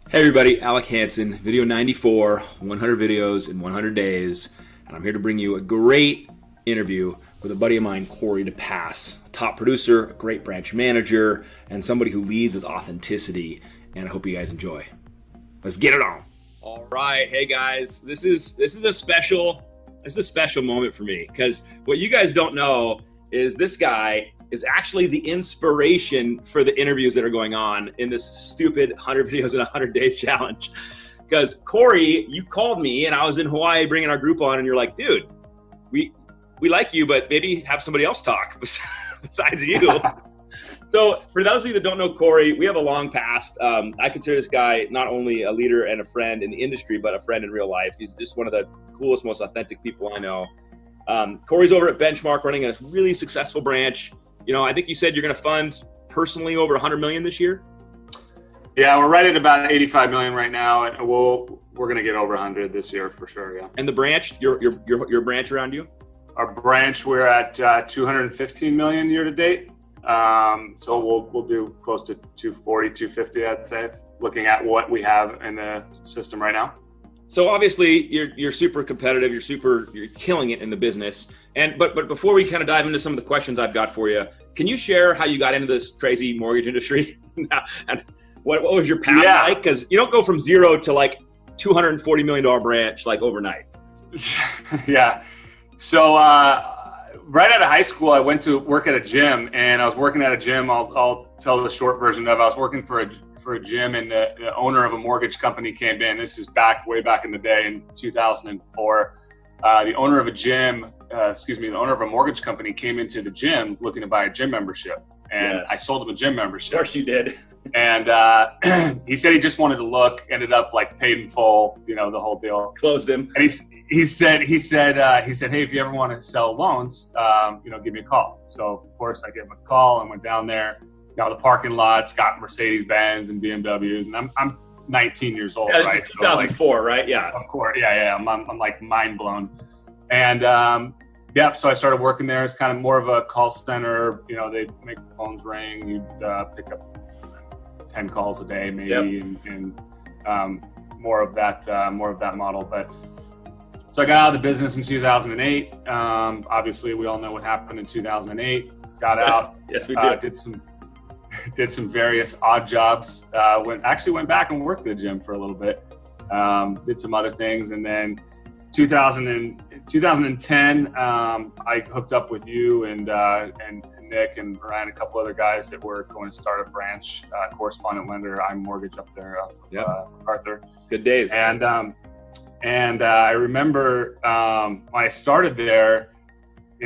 Hey everybody, Alec Hansen, video 94, 100 videos in 100 days, and I'm here to bring you a great interview with a buddy of mine, Corey Depass, a top producer, a great branch manager, and somebody who leads with authenticity, and I hope you guys enjoy. Let's get it on. All right, hey guys, this is a special moment for me, because what you guys don't know is this guy is actually the inspiration for the interviews that are going on in this stupid 100 videos in 100 days challenge. Because Corey, you called me and I was in Hawaii bringing our group on, and you're like, dude, we like you, but maybe have somebody else talk besides you. So for those of you that don't know Corey, we have a long past. I consider this guy not only a leader and a friend in the industry, but a friend in real life. He's just one of the coolest, most authentic people I know. Corey's over at Benchmark running a really successful branch. You know, I think you said you're going to fund personally over 100 million this year. Yeah, we're right at about 85 million right now, and we're going to get over 100 this year for sure. Yeah. And the branch, your branch around you? Our branch, we're at 215 million year to date. So we'll do close to 240, 250, I'd say, looking at what we have in the system right now. So obviously you're super competitive. You're killing it in the business. But before we kind of dive into some of the questions I've got for you, can you share how you got into this crazy mortgage industry and what was your path like? Because you don't go from zero to like $240 million branch like overnight. Yeah. So right out of high school, I went to work at a gym, and I was working at a gym. I'll tell the short version of it. I was working for a gym, and the owner of a mortgage company came in. This is way back in the day in 2004. The owner of a mortgage company came into the gym looking to buy a gym membership, and I sold him a gim membership. Of course you did. And he said he just wanted to look. Ended up like paid in full, the whole deal. Closed him. And he said, hey, if you ever want to sell loans, give me a call. So of course I gave him a call and went down there. The parking lots got Mercedes Benz and BMWs, and I'm 19 years old. Yeah, this right? is 2004, right? Yeah. Of course. Yeah. I'm like mind blown. And so I started working there as kind of more of a call center. They'd make the phones ring. You'd pick up 10 calls a day maybe, and more of that model. But so I got out of the business in 2008. Obviously we all know what happened in 2008. Got out. Yes, we did. Did some various odd jobs. Went back and worked at the gym for a little bit. Did some other things, and then 2010, I hooked up with you and Nick and Ryan, a couple other guys that were going to start a branch, correspondent lender, iMortgage up there off of MacArthur. Good days. And I remember when I started there,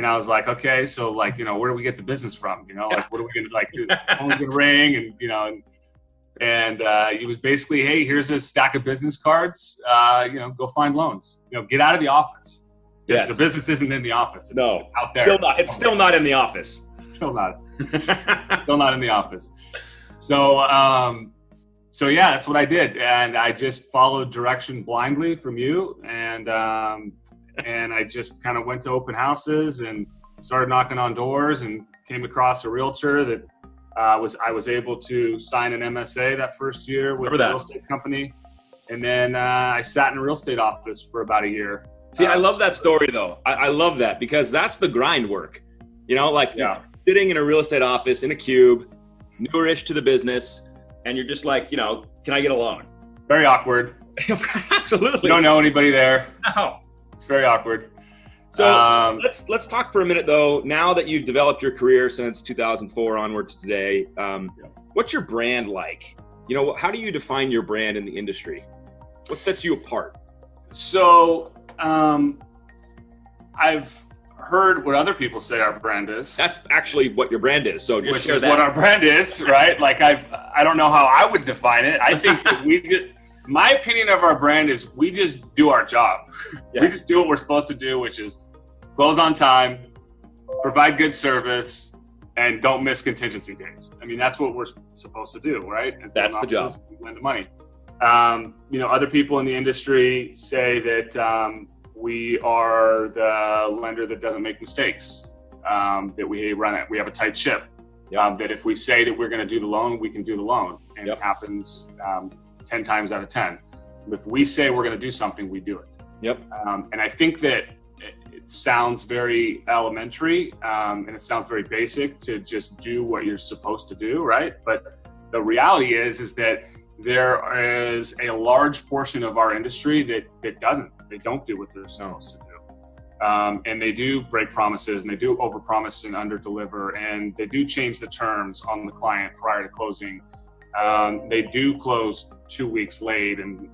I was like, okay, so where do we get the business from? What are we going to do? The phone's going to ring, and it was basically, hey, here's a stack of business cards. Go find loans. Get out of the office. Yes. The business isn't in the office. It's out there. It's still not in the office. Still not. Still not in the office. So yeah, that's what I did, and I just followed direction blindly from you, and I just kind of went to open houses and started knocking on doors, and came across a realtor that I was able to sign an MSA that first year with a real estate company, and then I sat in a real estate office for about a year. See, I love that story though. I love that, because that's the grind work. Sitting in a real estate office in a cube, newerish to the business, and you're just like, can I get a loan? Very awkward. Absolutely. You don't know anybody there. No. It's very awkward. So let's talk for a minute though. Now that you've developed your career since 2004 onward to today, what's your brand like? How do you define your brand in the industry? What sets you apart? So I've heard what other people say our brand is. That's actually what your brand is. So just share that. What our brand is, right? I don't know how I would define it. I think that my opinion of our brand is we just do our job. Yeah. We just do what we're supposed to do, which is close on time, provide good service, and don't miss contingency dates. I mean, that's what we're supposed to do, right? That's the job. Lend the money. Other people in the industry say that we are the lender that doesn't make mistakes, that we have a tight ship. That if we say that we're going to do the loan, we can do the loan, and it happens 10 times out of 10. If we say we're going to do something, we do it. Yep. And I think that it sounds very elementary, and it sounds very basic to just do what you're supposed to do, right? But the reality is that there is a large portion of our industry that don't do what they're supposed to do. And they do break promises, and they do overpromise and underdeliver, and they do change the terms on the client prior to closing. They do close 2 weeks late, and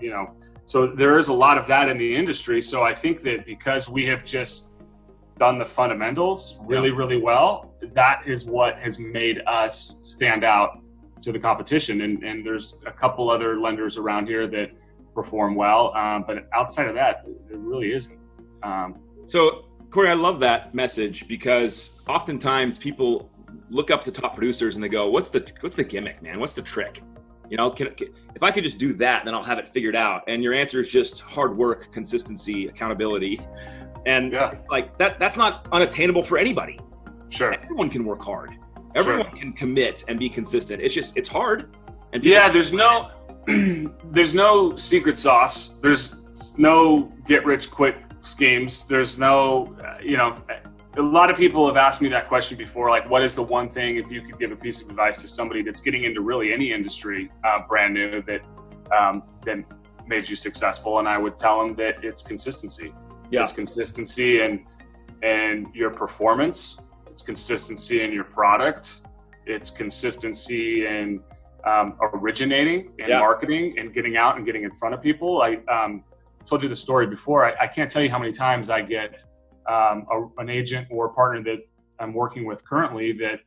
so there is a lot of that in the industry. So I think that because we have just done the fundamentals really, really well, that is what has made us stand out to the competition. And there's a couple other lenders around here that perform well, but outside of that, it really isn't. So Corey, I love that message, because oftentimes people look up to top producers and they go, what's the gimmick, man? What's the trick? If I could just do that, then I'll have it figured out. And your answer is just hard work, consistency, accountability. And like that's not unattainable for anybody. Sure. Everyone can work hard. Everyone can commit and be consistent. It's hard. And there's no there's no secret sauce. There's no get rich quick schemes. There's no, a lot of people have asked me that question before, like, what is the one thing, if you could give a piece of advice to somebody that's getting into really any industry, brand new, that made you successful? And I would tell them that it's consistency. Yeah. It's consistency and your performance. It's consistency in your product. It's consistency in originating and marketing and getting out and getting in front of people. I told you the story before. I can't tell you how many times I get an agent or partner that I'm working with currently that,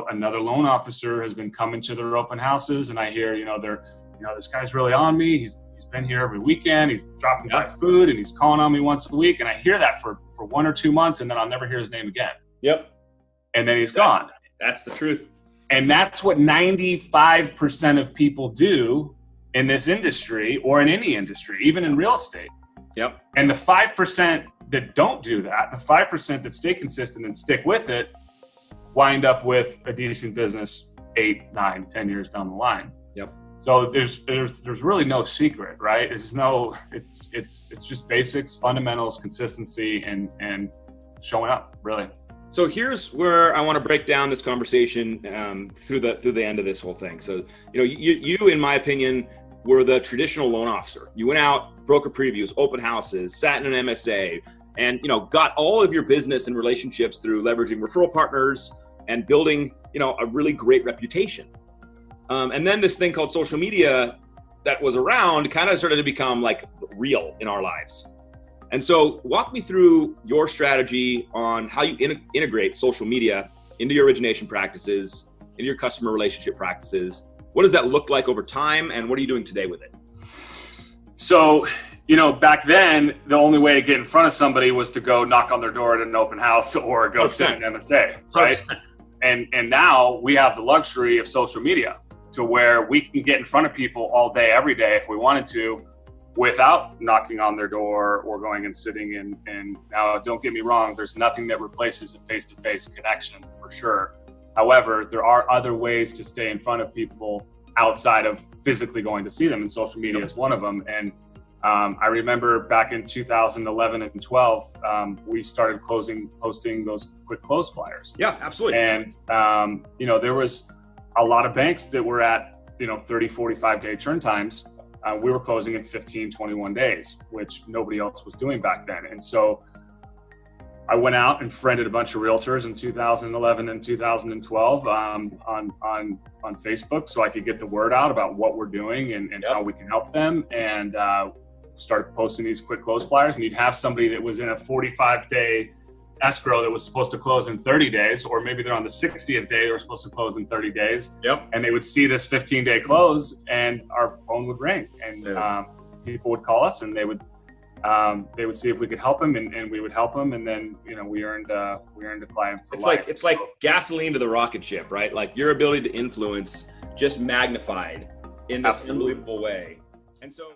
another loan officer has been coming to their open houses, and I hear, this guy's really on me. He's been here every weekend. He's dropping by food, and he's calling on me once a week. And I hear that for 1 or 2 months, and then I'll never hear his name again. Yep. And then he's gone. That's the truth. And that's what 95% of people do in this industry, or in any industry, even in real estate. Yep. And the 5% that don't do that, the 5% that stay consistent and stick with it, wind up with a decent business 8, 9, 10 years down the line. Yep. So there's really no secret, right? It's just basics, fundamentals, consistency, and showing up, really. So here's where I want to break down this conversation through the end of this whole thing. So, you in my opinion, were the traditional loan officer. You went out, broker previews, open houses, sat in an MSA, and got all of your business and relationships through leveraging referral partners and building a really great reputation. And then this thing called social media that was around kind of started to become like real in our lives. And so walk me through your strategy on how you integrate social media into your origination practices, into your customer relationship practices. What does that look like over time, and what are you doing today with it? So, back then, the only way to get in front of somebody was to go knock on their door at an open house or go 100%. Sit in an MSA, right? 100%. And now we have the luxury of social media to where we can get in front of people all day, every day if we wanted to, without knocking on their door or going and sitting in. And now, don't get me wrong, there's nothing that replaces a face-to-face connection, for sure. However, there are other ways to stay in front of people outside of physically going to see them, and social media is one of them. And I remember back in 2011 and 12, we started posting those quick close flyers. Yeah, absolutely. And, there was a lot of banks that were at, 30, 45 day turn times. We were closing in 15, 21 days, which nobody else was doing back then. And so I went out and friended a bunch of realtors in 2011 and 2012 on Facebook, so I could get the word out about what we're doing and how we can help them, and started posting these quick close flyers. And you'd have somebody that was in a 45-day escrow that was supposed to close in 30 days, or maybe they're on the 60th day, they were supposed to close in 30 days. Yep. And they would see this 15-day close, and our phone would ring, and people would call us, and they would see if we could help them, and we would help them, and then we earned a client for life. It's like gasoline to the rocket ship, right? Like your ability to influence just magnified in this unbelievable way. And so